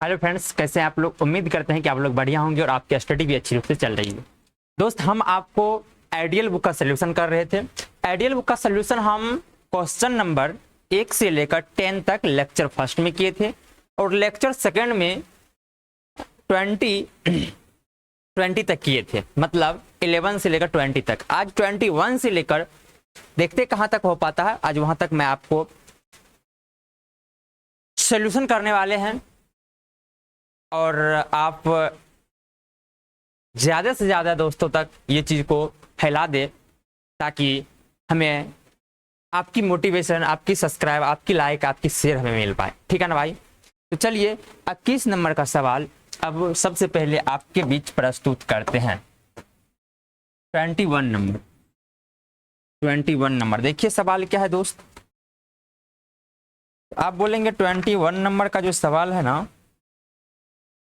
Hello friends, कैसे हैं आप लोग। उम्मीद करते हैं कि आप लोग बढ़िया होंगे और आपकी स्टडी भी अच्छी रूप से चल रही है। दोस्त, हम आपको आइडियल बुक का सोल्यूशन कर रहे थे। आइडियल बुक का सोल्यूशन हम क्वेश्चन नंबर 1 से लेकर 10 तक लेक्चर फर्स्ट में किए थे और लेक्चर सेकंड में 20 तक किए थे, मतलब 11 से लेकर 20 तक। आज 21 से लेकर देखते कहाँ तक हो पाता है। आज वहां तक मैं आपको सोल्यूशन करने वाले हैं और आप ज़्यादा से ज़्यादा दोस्तों तक ये चीज़ को फैला दे ताकि हमें आपकी मोटिवेशन, आपकी सब्सक्राइब, आपकी लाइक, आपकी शेयर हमें मिल पाए। ठीक है ना भाई। तो चलिए 21 नंबर का सवाल अब सबसे पहले आपके बीच प्रस्तुत करते हैं। 21 नंबर देखिए सवाल क्या है दोस्त। आप बोलेंगे 21 नंबर का जो सवाल है ना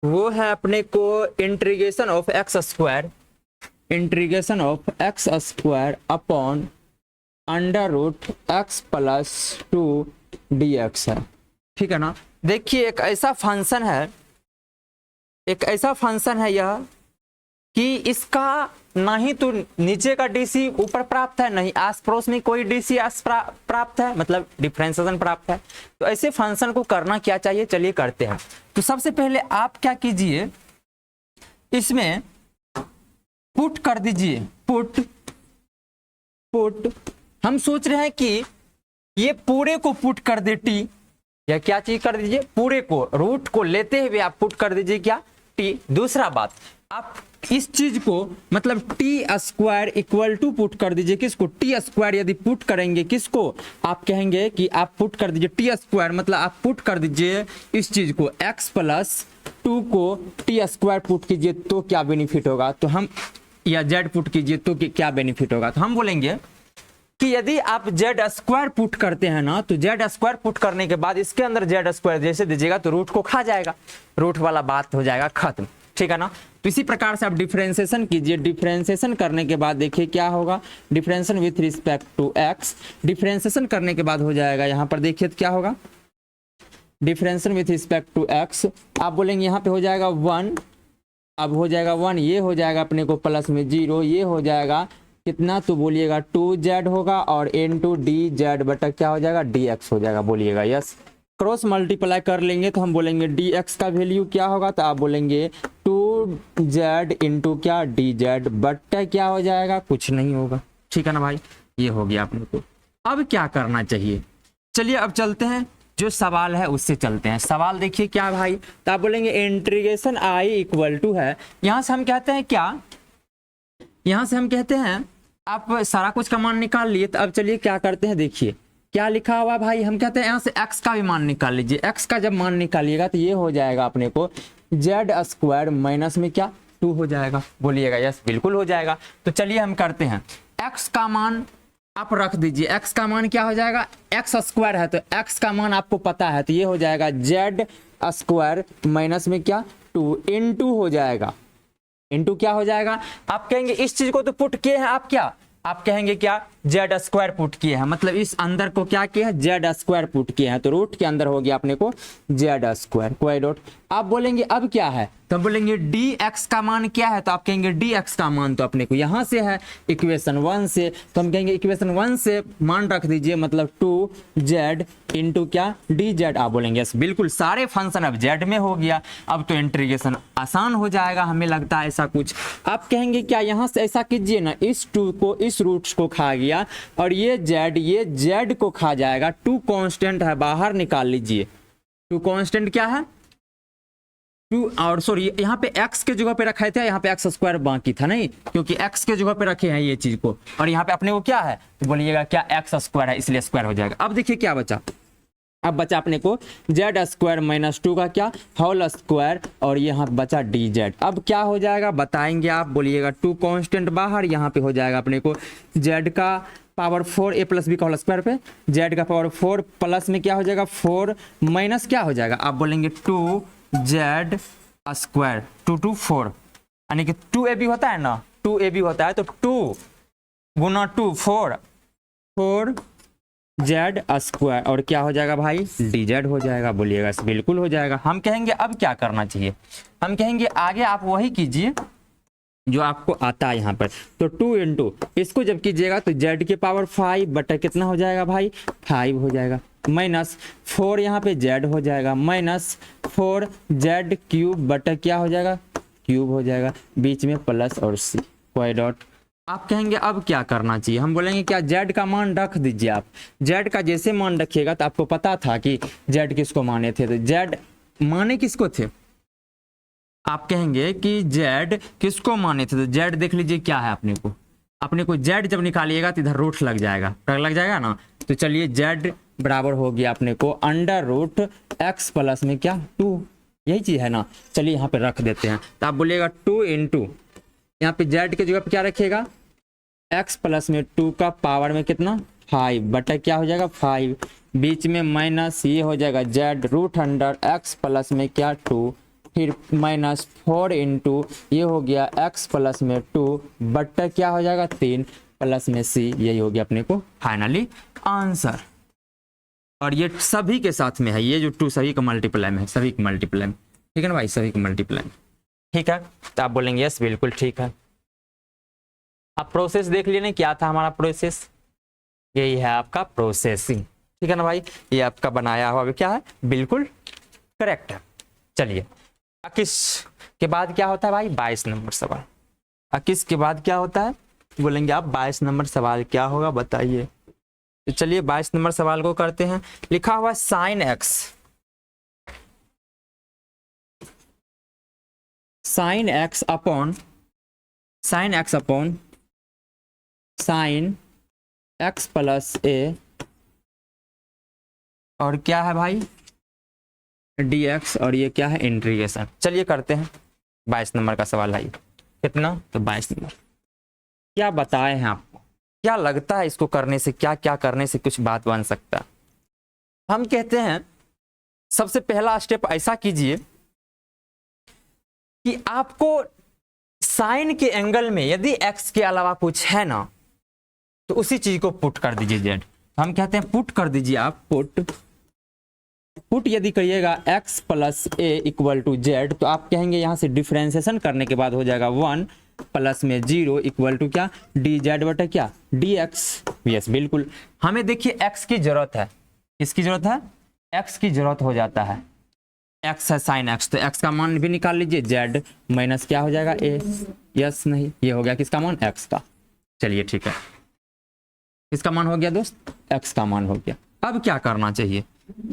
वो है अपने को integration of x square upon under root x plus 2 dx है। ठीक है ना। देखिए एक ऐसा फंक्शन है यह कि इसका ना ही तो नीचे का डीसी ऊपर प्राप्त है, नहीं आस पड़ोस में कोई डीसी प्राप्त है, मतलब डिफरेंशिएशन प्राप्त है। तो ऐसे फंक्शन को करना क्या चाहिए, चलिए करते हैं। तो सबसे पहले आप क्या कीजिए, इसमें पुट कर दीजिए। पुट हम सोच रहे हैं कि ये पूरे को पुट कर दे टी, या क्या चीज कर दीजिए, पूरे को, रूट को लेते हुए आप पुट कर दीजिए क्या, टी। दूसरा बात, आप इस चीज को मतलब t square equal to put कर दीजिए किसको, टी स्क्वायर। यदि पुट करेंगे किसको, आप कहेंगे कि आप पुट कर दीजिए टी स्क्वायर, मतलब आप पुट कर दीजिए इस चीज को x प्लस 2 को टी स्क्वायर पुट कीजिए तो क्या बेनिफिट होगा। तो हम, या z पुट कीजिए तो क्या बेनिफिट होगा। तो हम बोलेंगे कि यदि आप z स्क्वायर पुट करते हैं ना, तो z स्क्वायर पुट करने के बाद इसके अंदर z स्क्वायर जैसे दीजिएगा तो रूट को खा जाएगा, रूट वाला बात हो जाएगा खत्म। ठीक है ना। तो इसी प्रकार से आप डिफरेंशिएशन कीजिए। डिफरेंशिएशन करने के बाद देखिए क्या होगा, differentiation with respect to x। Differentiation करने के बाद हो जाएगा, यहाँ पर देखिए क्या होगा, differentiation with respect to x। आप बोलेंगे यहाँ पे हो जाएगा 1, अब हो जाएगा 1, ये हो जाएगा अपने को प्लस में 0, ये हो जाएगा कितना, तो बोलिएगा 2z होगा और इनटू dz बटा क्या हो जाएगा, dx हो जाएगा। बोलिएगा यस। क्रॉस मल्टीप्लाई कर लेंगे तो हम बोलेंगे dx का वैल्यू क्या होगा, तो आप बोलेंगे 2z इंटू क्या, dz बट्टा क्या हो जाएगा, कुछ नहीं होगा। ठीक है ना भाई, ये हो गया अपने को। अब क्या करना चाहिए, चलिए अब चलते हैं, जो सवाल है उससे चलते हैं। सवाल देखिए क्या भाई, तो आप बोलेंगे इंटीग्रेशन i इक्वल टू है, यहाँ से हम कहते हैं क्या, यहाँ से हम कहते हैं आप सारा कुछ का मान निकाल लिए। तो अब चलिए क्या करते हैं, देखिए क्या लिखा हुआ भाई, हम कहते हैं यहाँ से x का भी मान निकाल लीजिए। x का जब मान निकालिएगा तो ये हो जाएगा अपने को z स्क्वायर माइनस में क्या 2 हो जाएगा। बोलिएगा यस, बिल्कुल हो जाएगा। तो चलिए हम करते हैं, x का मान आप रख दीजिए। x का मान क्या हो जाएगा, x स्क्वायर है तो x का मान आपको पता है, तो ये हो जाएगा z स्क्वायर माइनस में क्या 2 इंटू हो जाएगा, इंटू क्या हो जाएगा। आप कहेंगे इस चीज को तो पुट किए हैं आप, क्या आप कहेंगे क्या, जेड स्क्वायर पुट किए हैं, मतलब इस अंदर को क्या किया है, जेड स्क्वायर पुट किए हैं, तो रूट के अंदर हो गया अपने को जेड स्क्वायर, कोई डॉट। आप बोलेंगे अब क्या है, तो बोलेंगे dx का मान क्या है, तो आप कहेंगे dx का मान तो अपने को यहाँ से है इक्वेशन 1 से, तो हम कहेंगे इक्वेशन 1 से मान रख दीजिए, मतलब 2z इंटू क्या dz। आप बोलेंगे यस, बिल्कुल सारे फंक्शन अब z में हो गया। अब तो इंटीग्रेशन आसान हो जाएगा, हमें लगता है ऐसा कुछ। आप कहेंगे क्या, यहाँ से ऐसा कीजिए ना, इस 2 को इस रूट्स को खा गया और ये z को खा जाएगा। 2 कांस्टेंट है, बाहर निकाल लीजिए। 2 कांस्टेंट क्या है, 2, और सॉरी यहाँ पे x के जगह पे रखा था, यहाँ पे x स्क्वायर बाकी था नहीं, क्योंकि x के जगह पे रखे हैं ये चीज को, और यहाँ पे अपने को क्या है, तो बोलिएगा क्या x स्क्वायर है, इसलिए स्क्वायर हो जाएगा। अब देखिए क्या बचा, अब बचा अपने को z स्क्वायर माइनस 2 का क्या होल स्क्वायर, और यहाँ बचा dz। अब क्या हो जाएगा बताएंगे आप, बोलिएगा 2 कांस्टेंट बाहर, यहाँ पे हो जाएगा अपने को z का पावर 4 a प्लस बी का होल स्क्वायर पे z का पावर 4 प्लस में क्या हो जाएगा 4 माइनस क्या हो जाएगा, आप बोलेंगे 2z स्क्वायर 2 2 4, यानी कि 2ab होता है ना, 2ab होता है तो 2 गुना 2 4 जेड स्क्वायर और क्या हो जाएगा भाई डी जेड हो जाएगा। बोलिएगा बिल्कुल हो जाएगा। हम कहेंगे अब क्या करना चाहिए, हम कहेंगे आगे आप वही कीजिए जो आपको आता है यहाँ पर। तो 2 इंटू इसको जब कीजिएगा तो जेड के पावर 5 बटा कितना हो जाएगा भाई 5 हो जाएगा, माइनस 4 यहाँ पे जेड हो जाएगा, माइनस 4 जेड क्यूब बटा क्या हो जाएगा क्यूब हो जाएगा, बीच में प्लस और सी कोई डॉट। आप कहेंगे अब क्या करना चाहिए, हम बोलेंगे क्या जेड का मान रख दीजिए। आप जेड का जैसे मान रखिएगा तो आपको पता था कि जेड किसको माने थे, तो जेड माने किसको थे, आप कहेंगे कि जेड किसको माने थे, तो जेड देख लीजिए क्या है अपने को जेड जब निकालिएगा तो इधर रूट लग जाएगा ना। तो चलिए जेड बराबर हो गया अपने को अंडर रूट एक्स प्लस में क्या 2, यही चीज है ना। चलिए यहाँ पे रख देते हैं, तो आप बोलिएगा 2 इंटू यहाँ पे जेड के जगह पे क्या रखिएगा x प्लस में 2 का पावर में कितना 5 बटा क्या हो जाएगा 5, बीच में माइनस ये हो जाएगा z root under x plus में क्या 2, फिर माइनस 4 इंटू ये हो गया x प्लस में 2 बटा क्या हो जाएगा 3 प्लस में c, यही हो गया अपने को फाइनली आंसर। और ये सभी के साथ में है, ये जो 2 सभी का मल्टीप्लाई में है, सभी का मल्टीप्लाई में, ठीक है ना भाई, सभी का मल्टीप्लाई में, ठीक है। तो आप बोलेंगे यस बिल्कुल ठीक है। आप प्रोसेस देख लिए ना क्या था हमारा प्रोसेस, यही है आपका प्रोसेसिंग, ठीक है ना भाई। ये आपका बनाया हुआ क्या है बिल्कुल करेक्ट है। चलिए 21 के बाद क्या होता है भाई 22 नंबर सवाल। 21 के बाद क्या होता है बोलेंगे आप 22 नंबर सवाल क्या होगा बताइए। तो चलिए 22 नंबर सवाल को करते हैं। लिखा हुआ sine x, sine x upon sine x plus a और क्या है भाई dx और ये क्या है इंटीग्रेशन। चलिए करते हैं 22 नंबर का सवाल है, कितना तो 22 नंबर। क्या बताए हैं आपको, क्या लगता है इसको करने से क्या क्या करने से कुछ बात बन सकता है। हम कहते हैं सबसे पहला स्टेप ऐसा कीजिए कि आपको साइन के एंगल में यदि x के अलावा कुछ है ना तो उसी चीज को पुट कर दीजिए जेड। हम कहते हैं पुट कर दीजिए आप, पुट यदि करिएगा x plus a equal to z तो आप कहेंगे यहां से डिफरेंशिएशन करने के बाद हो जाएगा 1 प्लस में 0 इक्वल टू क्या डी जेड बटा क्या dx। यस बिल्कुल, हमें देखिए x की जरूरत है, किसकी जरूरत है x की जरूरत हो जाता है, x है साइन x तो x का मान भी निकाल लीजिए, z माइनस क्या हो जाएगा a। यस नहीं, ये हो गया किसका मान x का। चलिए ठीक है, किसका मान हो गया दोस्त x का मान हो गया। अब क्या करना चाहिए,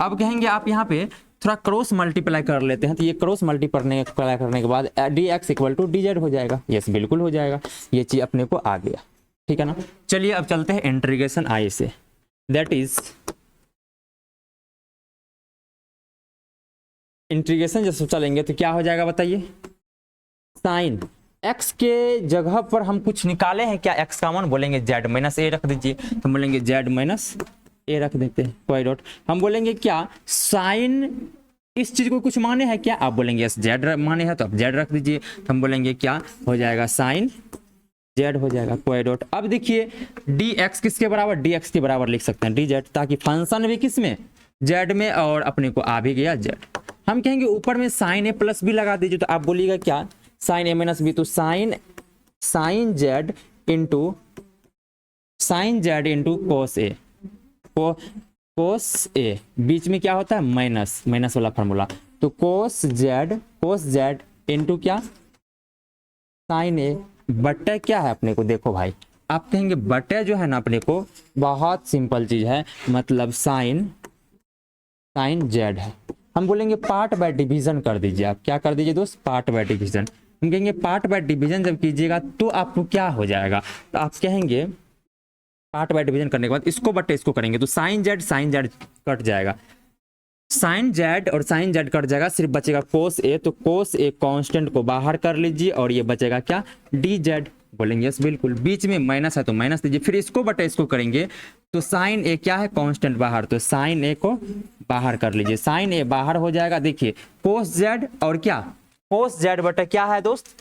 अब कहेंगे आप यहाँ पे थोड़ा क्रॉस मल्टीप्लाई कर लेते हैं, तो ये क्रॉस मल्टीप्लाई करने के बाद dx इक्वल टू dz हो जाएगा। यस बिल्कुल हो जाएगा, ये चीज अपने को आ गया, ठीक है ना। चलिए अब चलते हैं इंटीग्रेशन आई से, दैट इज इंटीग्रेशन जब चलेंगे तो क्या हो जाएगा बताइए, साइन x के जगह पर हम कुछ निकाले हैं क्या x का मान, बोलेंगे z माइनस ए रख दीजिए, तो बोलेंगे z माइनस ए रख देते हैं कोई डॉट। हम बोलेंगे क्या साइन इस चीज को कुछ माने है क्या, आप बोलेंगे यस जेड माने है तो आप जेड रख दीजिए, तो हम बोलेंगे क्या हो जाएगा साइन जेड हो जाएगा कोई डॉट। अब देखिए dx किसके बराबर, dx के बराबर लिख सकते हैं dz, ताकि फंक्शन भी किस में जेड में और अपने को आ भी गया जेड। हम कहेंगे ऊपर में साइन ए प्लस बी लगा दीजिए, तो आप बोलिएगा क्या साइन ए माइनस बी, तो साइन जेड इंटू कोस ए, कोस ए बीच में क्या होता है माइनस वाला फार्मूला, तो कोस जेड इंटू क्या साइन ए बट्टे क्या है अपने को। देखो भाई आप कहेंगे बट्टे जो है ना अपने को बहुत सिंपल चीज है, मतलब साइन जेड है। हम बोलेंगे पार्ट बाय डिवीजन कर दीजिए, आप क्या कर दीजिए दोस्त पार्ट बाय डिवीजन। हम कहेंगे पार्ट बाय डिवीजन जब कीजिएगा तो आपको क्या हो जाएगा, तो आप कहेंगे पार्ट बाय डिवीजन करने के बाद इसको बटे इसको करेंगे तो साइन जेड कट जाएगा, साइन जेड और साइन जेड कट जाएगा, सिर्फ बचेगा कोस ए, तो कोस ए कांस्टेंट को बाहर कर लीजिए और ये बचेगा क्या डी जेड। बोलेंगे यस बिल्कुल, बीच में माइनस है तो माइनस दीजिए, फिर इसको बटे इसको करेंगे तो साइन ए क्या है कांस्टेंट बाहर, तो साइन ए को बाहर कर लीजिए, साइन ए बाहर हो जाएगा। देखिए कोस जेड और क्या कोस जेड बटे क्या है दोस्त,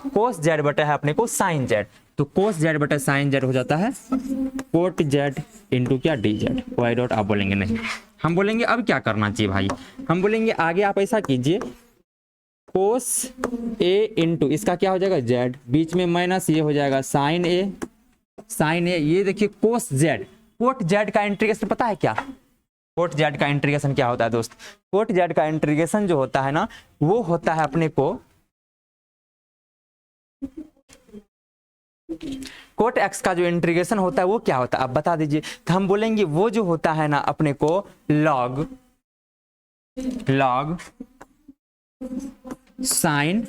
कोस जेड बटे है अपने को साइन जेड, तो कोस जेड बटा साइन जेड हो जाता है कोट जेड इंटू क्या डी जेड। वाई डॉट आप बोलेंगे नहीं, हम बोलेंगे अब क्या करना चाहिए भाई, हम बोलेंगे आगे आप ऐसा कीजिए कोस ए इंटू इसका क्या हो जाएगा जेड, बीच में माइनस ये हो जाएगा साइन ए, साइन ए ये देखिए कोस जेड, कोट जेड का इंटीग्रेशन पता है क्या, कोट जेड का इंटीग्रेशन क्या होता है दोस्त, कोट जेड का इंटीग्रेशन जो होता है ना वो होता है अपने को कोट एक्स का जो इंटीग्रेशन होता है वो क्या होता है आप बता दीजिए। तो हम बोलेंगे वो जो होता है ना अपने को लॉग लॉग साइन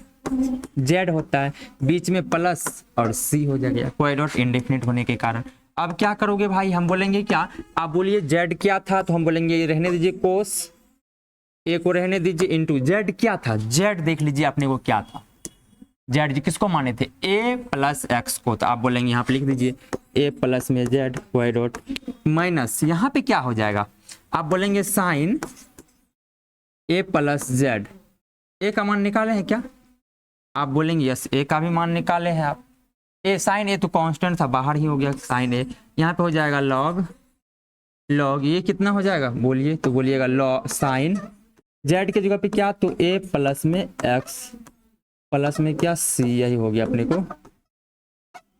जेड होता है, बीच में प्लस और सी हो जाएगा कोई डॉट इंडेफिनिट होने के कारण। अब क्या करोगे भाई, हम बोलेंगे क्या, आप बोलिए जेड क्या था, तो हम बोलेंगे रहने दीजिए कोस ए को रहने दीजिए इंटू जेड क्या था, जेड देख लीजिए अपने को क्या था, जेड जी किसको माने थे ए प्लस एक्स को, तो आप बोलेंगे यहाँ पे लिख दीजिए ए प्लस में जेड वाई डॉट माइनस यहाँ पे क्या हो जाएगा, आप बोलेंगे साइन ए प्लस जेड, ए का मान निकाले हैं क्या, आप बोलेंगे यस ए का भी मान निकाले हैं आप, ए साइन ए तो कांस्टेंट था बाहर ही हो गया साइन ए, यहाँ पे हो जाएगा लॉग लॉग ये कितना हो जाएगा बोलिए, तो बोलिएगा लॉग साइन जेड की जगह पे क्या, तो ए प्लस में एक्स प्लस में क्या सी, यही हो गया अपने को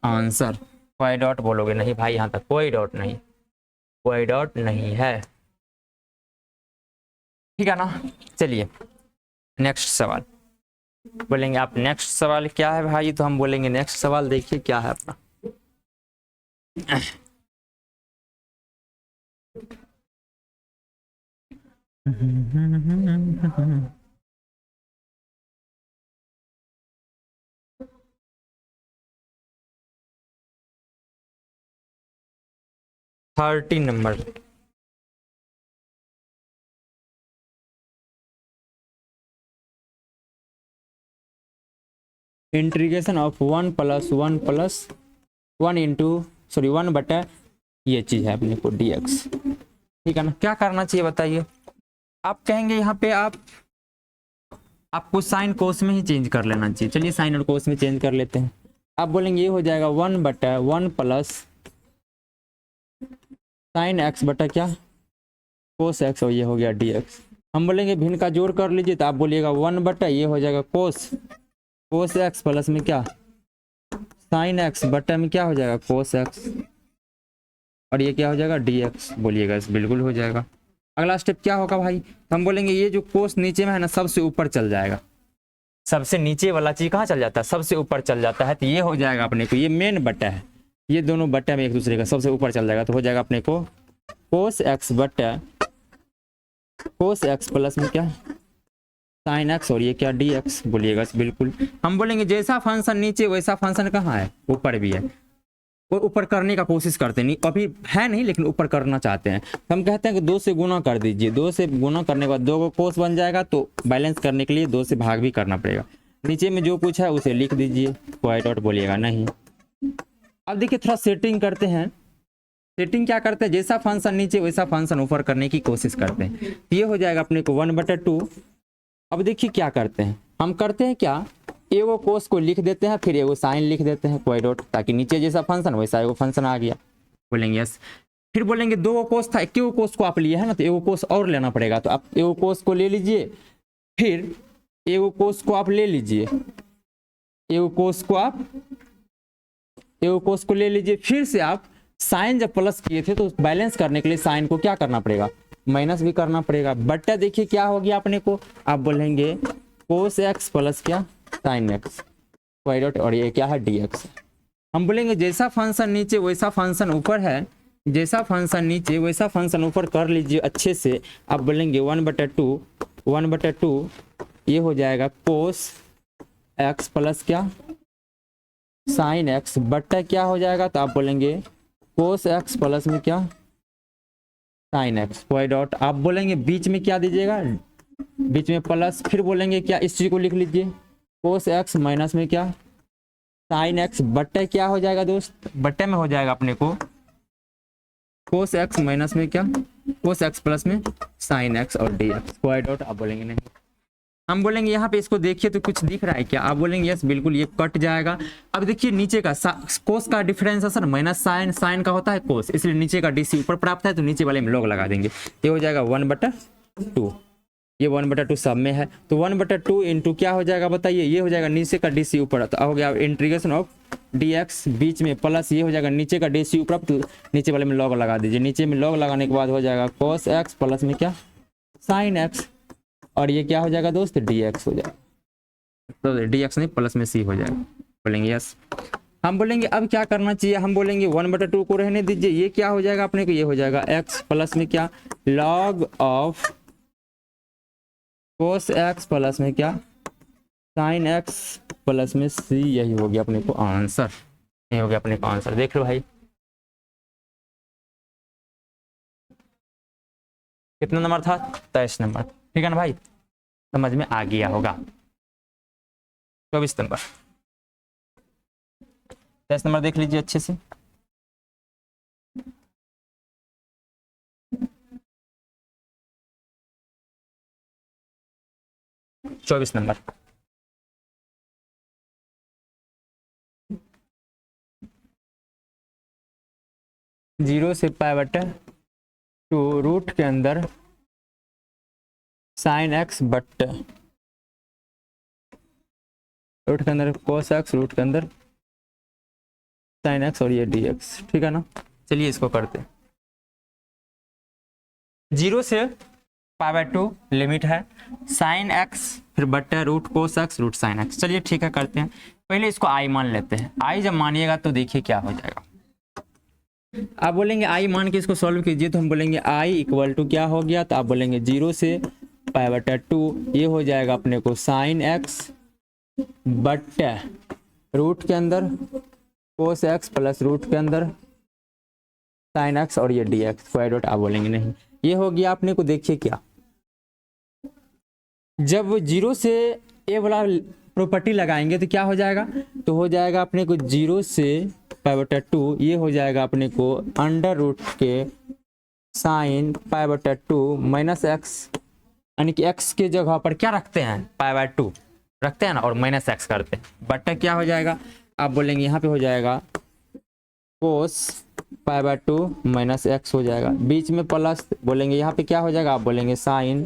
आंसर। कोई डॉट बोलोगे नहीं भाई, यहाँ तक कोई डॉट नहीं, कोई डॉट नहीं है, ठीक है ना। चलिए नेक्स्ट सवाल बोलेंगे आप, नेक्स्ट सवाल क्या है भाई, तो हम बोलेंगे नेक्स्ट सवाल देखिए क्या है अपना 30 number. Integration of 1 plus 1 into sorry 1 बटा ये चीज है अपने को dx, ठीक है ना। क्या करना चाहिए बताइए, आप कहेंगे यहाँ पे आपको साइन कोस में ही चेंज कर लेना चाहिए, चलिए साइन और कोस में चेंज कर लेते हैं। आप बोलेंगे ये हो जाएगा 1 बटा 1 प्लस साइन एक्स बटा क्या कोस एक्स, और ये हो गया dx। हम बोलेंगे भिन्न का जोड़ कर लीजिए, तो आप बोलिएगा 1 बटा ये हो जाएगा कोस एक्स प्लस में क्या साइन एक्स बटा में क्या हो जाएगा कोस एक्स, और ये क्या हो जाएगा dx, बोलिएगा बिल्कुल हो जाएगा। अगला स्टेप क्या होगा भाई, तो हम बोलेंगे ये जो कोस नीचे में है ना सबसे ऊपर चल जाएगा, सबसे नीचे वाला चीज कहाँ चल जाता है सबसे ऊपर चल जाता है, तो ये हो जाएगा अपने को, ये मेन बटा है, ये दोनों बट्टा में एक दूसरे का सबसे ऊपर चल जाएगा, तो हो जाएगा अपने को कोस एक्स बट्टा कोस एक्स प्लस में क्या साइन एक्स, और ये क्या dx, बोलिएगा बिल्कुल। हम बोलेंगे जैसा फंक्शन नीचे वैसा फंक्शन कहाँ है ऊपर भी है, वो ऊपर करने का कोशिश करते नहीं, अभी है नहीं लेकिन ऊपर करना चाहते हैं, तो हम कहते हैं कि 2 से गुना कर दीजिए, 2 से गुना करने के बाद 2 को कोस बन जाएगा, तो बैलेंस करने के लिए 2 से भाग भी करना पड़ेगा, नीचे में जो कुछ है उसे लिख दीजिए, वाई डॉट बोलिएगा नहीं। अब देखिए थोड़ा सेटिंग करते हैं, सेटिंग क्या करते हैं, जैसा फंक्शन नीचे वैसा फंक्शन ऊपर करने की कोशिश करते हैं, ये हो जाएगा अपने को 1/2। अब देखिए क्या करते हैं, हम करते हैं क्या, एगो कोस को लिख देते हैं फिर एगो साइन लिख देते हैं कोई डॉट, ताकि नीचे जैसा फंक्शन वैसा एगो फंक्शन आ गया, बोलेंगे यस। फिर बोलेंगे 2 कोस था, एक कोस को आप लिए है ना, तो एगो कोस और लेना पड़ेगा, तो आप एगो कोस को ले लीजिए, फिर एगो कोस को आप ले लीजिए, एगो कोस को ले लीजिए, फिर से आप साइन जब प्लस किए थे तो बैलेंस करने के लिए साइन को क्या करना पड़ेगा माइनस भी करना पड़ेगा, बट्टा देखिए क्या हो गया अपने को, आप बोलेंगे कोस एक्स प्लस क्या साइन एक्स वाई डॉट, और ये क्या है dx। हम बोलेंगे जैसा फंक्शन नीचे वैसा फंक्शन ऊपर है, जैसा फंक्शन नीचे वैसा फंक्शन ऊपर कर लीजिए अच्छे से। आप बोलेंगे 1/2 ये हो जाएगा कोस एक्स प्लस क्या साइन एक्स बट्टा क्या हो जाएगा, तो आप बोलेंगे कोस एक्स प्लस में क्या साइन एक्स वाई डॉट, आप बोलेंगे बीच में क्या दीजिएगा बीच में प्लस, फिर बोलेंगे क्या इस चीज को लिख लीजिए कोस एक्स माइनस में क्या साइन एक्स बट्टे क्या हो जाएगा दोस्त, बट्टे में हो जाएगा अपने को कोस एक्स माइनस में क्या कोस एक्स प्लस में साइन एक्स और dx, वाई डॉट आप बोलेंगे नहीं। हम बोलेंगे यहाँ पे इसको देखिए तो कुछ दिख रहा है क्या, आप बोलेंगे यस बिल्कुल ये कट जाएगा। अब देखिए नीचे का कोस का डिफरेंस है सर माइनस साइन, साइन का होता है कोस, इसलिए नीचे का डीसी ऊपर प्राप्त है तो नीचे वाले में लॉग लगा देंगे, ये हो जाएगा 1/2, ये 1/2 सब में है तो 1/2 इंटू क्या हो जाएगा बताइए, ये हो जाएगा नीचे का डीसी ऊपर, तो हो गया इंटीग्रेशन ऑफ dx बीच में प्लस ये हो जाएगा नीचे का डीसी ऊपर, तो नीचे वाले में लॉग लगा दीजिए, नीचे में लॉग लगाने के बाद हो जाएगा cos x प्लस में क्या sin x, और ये क्या हो जाएगा दोस्त dx हो जाएगा, तो dx नहीं प्लस में c हो जाएगा, बोलेंगे यस। हम बोलेंगे अब क्या करना चाहिए, हम बोलेंगे 1/2 को रहने दीजिए, ये क्या हो जाएगा अपने को, ये हो जाएगा x प्लस में क्या log of cos x plus में क्या sin x प्लस में c, यही हो गया अपने को आंसर, यही हो गया अपने को आंसर। देख लो भाई कितना नंबर था, 23 नंबर, ठीक है ना भाई, समझ में आ गया होगा। 24 नंबर, 23 नंबर देख लीजिए अच्छे से। चौबीस नंबर, जीरो से π/2 रूट के अंदर साइन एक्स बट रूट के अंदर cos x, रूट के अंदर साइन एक्स और ये dx, ठीक है ना। चलिए इसको करते हैं, 0 से π/2 लिमिट है, साइन एक्स फिर बट्टा root cos x root sine x, चलिए ठीक है करते हैं। पहले इसको i मान लेते हैं, i जब मानिएगा तो देखिए क्या हो जाएगा, आप बोलेंगे i मान के इसको सॉल्व कीजिए, तो हम बोलेंगे i इक्वल टू क्या हो गया, तो आप बोलेंगे 0 से π/2 ये हो जाएगा अपने को साइन एक्स बट्टा रूट के अंदर cos x प्लस रूट के अंदर साइन एक्स और ये dx, स्क्वायर रूट आप बोलेंगे नहीं, ये हो गया अपने को। देखिए क्या, जब 0 से ए वाला प्रॉपर्टी लगाएंगे तो क्या हो जाएगा, तो हो जाएगा अपने को 0 से π/2 ये हो जाएगा अपने को अंडर रूट के साइन π/2 माइनस एक्स, यानी कि x के जगह पर क्या रखते हैं π/2 रखते हैं ना, और माइनस एक्स करते हैं, बट्टा क्या हो जाएगा, आप बोलेंगे यहाँ पे हो जाएगा cos π/2 माइनस एक्स हो जाएगा, बीच में प्लस बोलेंगे यहाँ पे क्या हो जाएगा, आप बोलेंगे साइन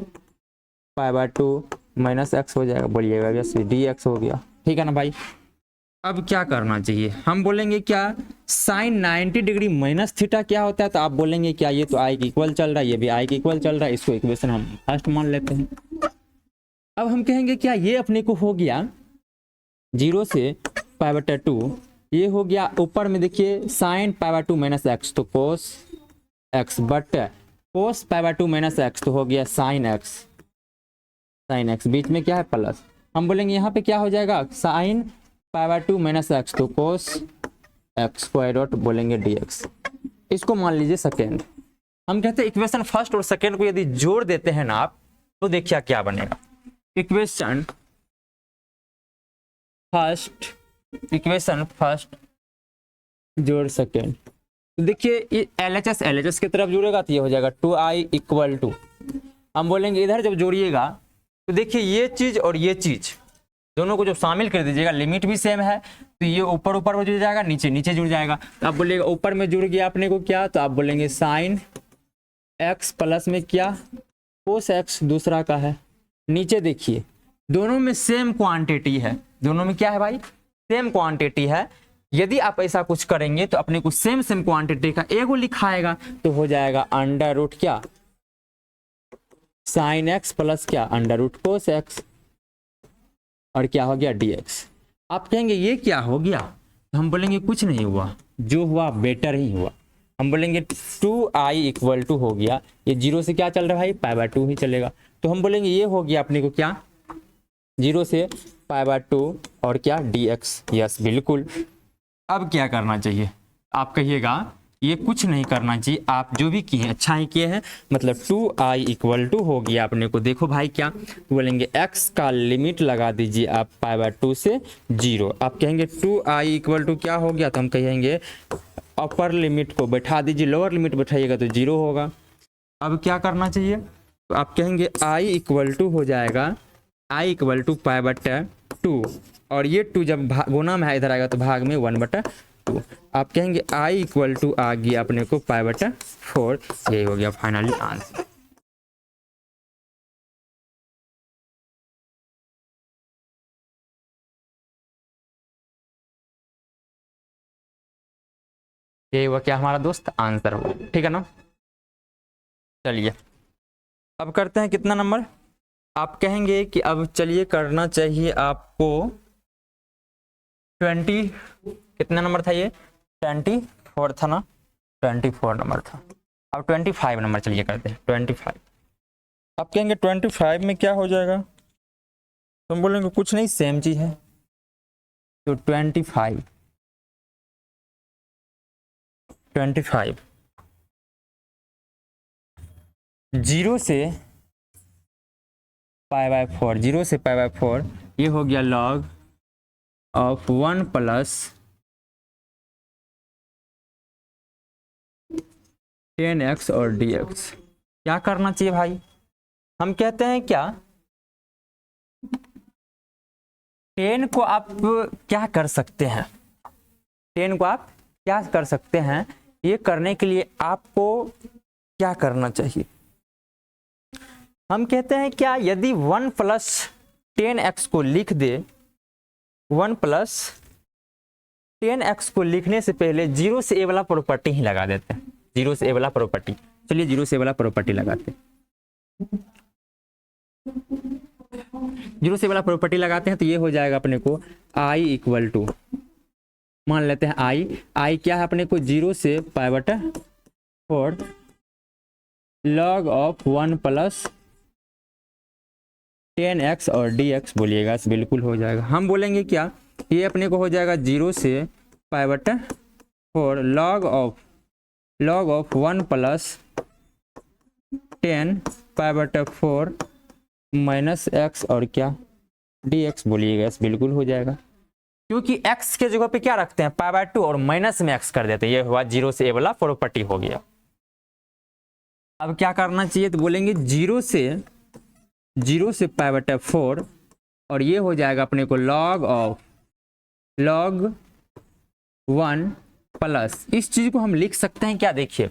π/2 माइनस एक्स हो जाएगा, बोलिएगा यस dx हो गया, ठीक है ना भाई। अब क्या करना चाहिए, हम बोलेंगे क्या साइन 90 डिग्री माइनस थीटा क्या होता है, तो आप बोलेंगे क्या ये तो i के इक्वल चल रहा है, ये भी i के इक्वल चल रहा है, इसको इक्वेशन हम फर्स्ट मान लेते हैं। अब हम कहेंगे क्या ये अपने को हो गया 0 से π/2 ये हो गया ऊपर में देखिए साइन π/2 माइनस एक्स, तो cos x but cos π/2 minus x तो हो गया साइन x, बीच में क्या है प्लस, हम बोलेंगे यहाँ पे क्या हो जाएगा साइन π/2 माइनस एक्स तो cos x स्क्वायर रूट बोलेंगे dx, इसको मान लीजिए सेकेंड। हम कहते हैं इक्वेशन फर्स्ट और सेकेंड को यदि जोड़ देते हैं ना आप, तो देखिए क्या बनेगा, इक्वेशन फर्स्ट जोड़ सेकेंड, तो देखिए LHS की तरफ जुड़ेगा तो ये हो जाएगा 2i इक्वल टू, हम बोलेंगे इधर जब जोड़िएगा तो देखिए ये चीज और ये चीज दोनों को जब शामिल कर दीजिएगा, लिमिट भी सेम है तो ये ऊपर ऊपर में जुड़ जाएगा, नीचे नीचे जुड़ जाएगा, तो आप बोलिएगा ऊपर में जुड़ गया अपने को क्या, तो आप बोलेंगे साइन x प्लस में क्या cos x दूसरा का है, नीचे देखिए दोनों में सेम क्वांटिटी है, दोनों में क्या है भाई सेम क्वांटिटी है, यदि आप ऐसा कुछ करेंगे तो अपने को सेम क्वांटिटी का एगो लिखाएगा, तो हो जाएगा अंडर रूट क्या साइन एक्स प्लस क्या अंडर रूट cos x और क्या हो गया dx। आप कहेंगे ये क्या हो गया, तो हम बोलेंगे कुछ नहीं हुआ, जो हुआ बेटर ही हुआ, हम बोलेंगे 2i इक्वल टू हो गया, ये 0 से क्या चल रहा है भाई π/2 ही चलेगा, तो हम बोलेंगे ये हो गया अपने को क्या 0 से π/2 और क्या dx, यस बिल्कुल। अब क्या करना चाहिए, आप कहिएगा ये कुछ नहीं करना चाहिए, आप जो भी किए अच्छा ही किए हैं, मतलब 2i इक्वल टू हो गया अपने को, देखो भाई क्या तो बोलेंगे x का लिमिट लगा दीजिए आप π/2 से 0, आप कहेंगे 2i इक्वल टू क्या हो गया, तो हम कहेंगे अपर लिमिट को बैठा दीजिए, लोअर लिमिट बैठाइएगा तो 0 होगा। अब क्या करना चाहिए, तो आप कहेंगे i इक्वल टू हो जाएगा आई इक्वल टू पाई बटा 2, और ये 2 जब गुना में है इधर आएगा तो भाग में 1/2। आप कहेंगे आई इक्वल टू आ गया अपने को पाई बटा 4। यही हो गया फाइनली आंसर। ये हुआ क्या हमारा दोस्त आंसर हुआ, ठीक है ना। चलिए अब करते हैं कितना नंबर। आप कहेंगे कि अब चलिए करना चाहिए आपको 20, कितना नंबर था ये, 24 था ना, 24 नंबर था। अब 25 नंबर चलिए करते हैं 25। आप कहेंगे 25 में क्या हो जाएगा, तुम बोलेंगे कुछ नहीं सेम चीज है। तो 25 0 से π/4, 0 से π/4, ये हो गया log ऑफ 1 प्लस 10x और dx। क्या करना चाहिए भाई, हम कहते हैं क्या 10 को आप क्या कर सकते हैं, 10 को आप क्या कर सकते हैं, ये करने के लिए आपको क्या करना चाहिए। हम कहते हैं क्या यदि 1 प्लस 10x को लिख दे, 1 प्लस 10x को लिखने से पहले 0 से a वाला प्रॉपर्टी ही लगा देते हैं, 0 से a वाला प्रॉपर्टी। चलिए 0 से a वाला प्रॉपर्टी लगाते हैं, 0 से वाला प्रॉपर्टी लगाते हैं तो ये हो जाएगा अपने को i इक्वल टू, मान लेते हैं i क्या है अपने को 0 से π/4 log ऑफ 1 प्लस 10x और dx बोलिएगा, बिल्कुल हो जाएगा। हम बोलेंगे क्या, ये अपने को हो जाएगा 0 से π/4 log of 1 plus 10 π/4 minus x और क्या dx बोलिएगा, बिल्कुल हो जाएगा। क्योंकि x के जगह पे क्या रखते हैं π/2 और माइनस में x कर देते हैं, ये हुआ 0 से a वाला प्रॉपर्टी हो गया। अब क्या करना चाहिए, तो बोलेंगे 0 से π/4 और ये हो जाएगा अपने को log 1 प्लस, इस चीज को हम लिख सकते हैं क्या, देखिए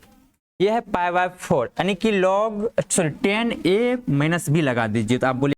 ये है π/4 यानी कि log 10a माइनस b लगा दीजिए तो आप बोले